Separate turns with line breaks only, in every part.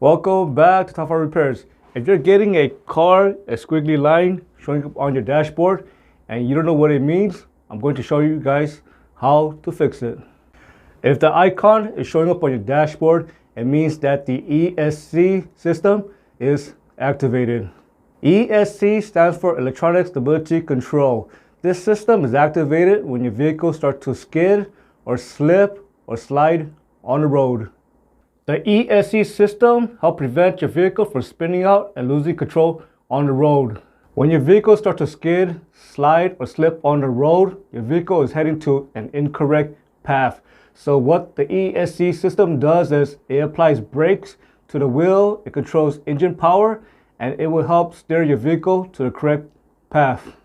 Welcome back to Top 5 Repairs. If you're getting a squiggly line showing up on your dashboard and you don't know what it means, I'm going to show you guys how to fix it. If the icon is showing up on your dashboard, it means that the ESC system is activated. ESC stands for Electronic Stability Control. This system is activated when your vehicle starts to skid or slip or slide on the road. The ESC system helps prevent your vehicle from spinning out and losing control on the road. When your vehicle starts to skid, slide, or slip on the road, your vehicle is heading to an incorrect path. So what the ESC system does is it applies brakes to the wheel, it controls engine power, and it will help steer your vehicle to the correct path.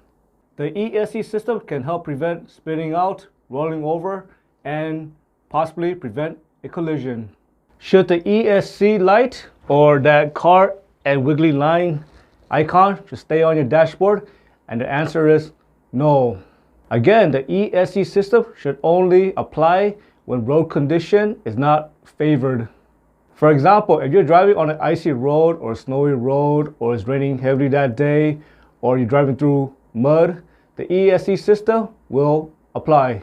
The ESC system can help prevent spinning out, rolling over, and possibly prevent a collision. Should the ESC light or that car and wiggly line icon just stay on your dashboard? And the answer is no. Again, the ESC system should only apply when road condition is not favored. For example, if you're driving on an icy road or a snowy road, or it's raining heavily that day, or you're driving through mud, the ESC system will apply.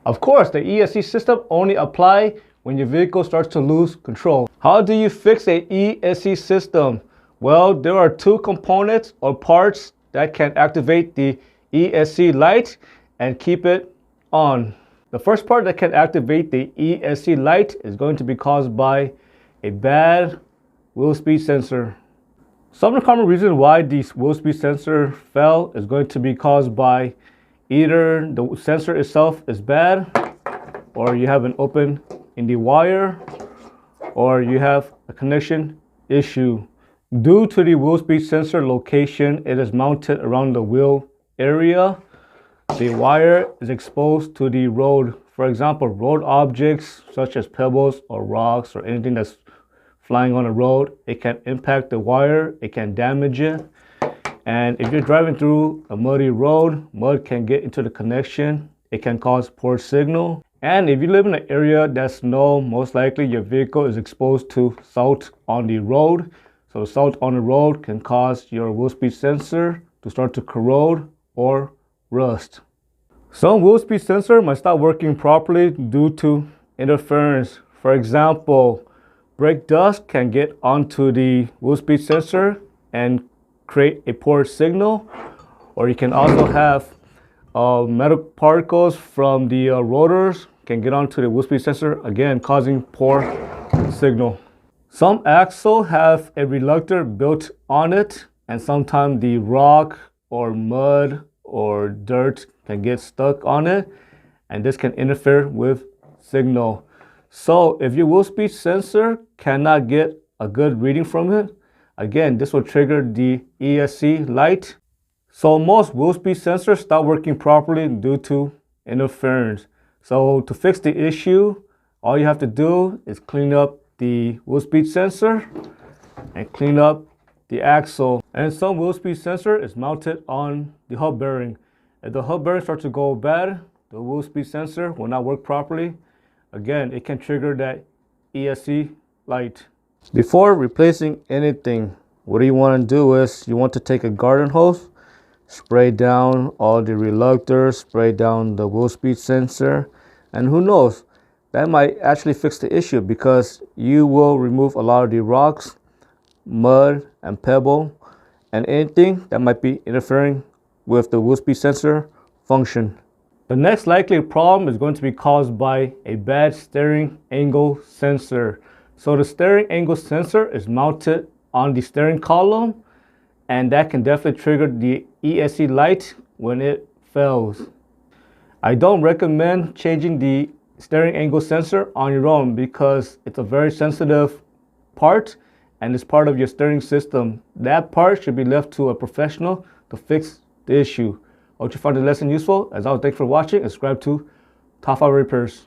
Of course, the ESC system only applies when your vehicle starts to lose control. How do you fix a ESC system? Well, there are two components or parts that can activate the ESC light and keep it on. The first part that can activate the ESC light is going to be caused by a bad wheel speed sensor. Some of the common reasons why the wheel speed sensor fell is going to be caused by either the sensor itself is bad, or you have an open in the wire, or you have a connection issue. Due to the wheel speed sensor location, it is mounted around the wheel area. The wire is exposed to the road. For example, road objects such as pebbles or rocks or anything that's flying on the road, it can impact the wire, it can damage it. And if you're driving through a muddy road, mud can get into the connection. It can cause poor signal. And if you live in an area that's snow, most likely your vehicle is exposed to salt on the road. So salt on the road can cause your wheel speed sensor to start to corrode or rust. Some wheel speed sensor might stop working properly due to interference. For example, brake dust can get onto the wheel speed sensor and create a poor signal. Or you can also have metal particles from the rotors can get onto the wheel speed sensor, again causing poor signal. Some axles have a reluctor built on it, and sometimes the rock or mud or dirt can get stuck on it, and this can interfere with signal. So if your wheel speed sensor cannot get a good reading from it, again, this will trigger the ESC light. So most wheel speed sensors stop working properly due to interference. So to fix the issue, all you have to do is clean up the wheel speed sensor and clean up the axle. And some wheel speed sensor is mounted on the hub bearing. If the hub bearing starts to go bad, the wheel speed sensor will not work properly. Again, it can trigger that ESC light. Before replacing anything, what you want to do is you want to take a garden hose, spray down all the reluctors, spray down the wheel speed sensor, and who knows, that might actually fix the issue because you will remove a lot of the rocks, mud, and pebble, and anything that might be interfering with the wheel speed sensor function. The next likely problem is going to be caused by a bad steering angle sensor. So the steering angle sensor is mounted on the steering column, and that can definitely trigger the ESC light when it fails. I don't recommend changing the steering angle sensor on your own because it's a very sensitive part and it's part of your steering system. That part should be left to a professional to fix the issue. I hope you found the lesson useful. As always, thanks for watching and subscribe to Top 5 Repairs.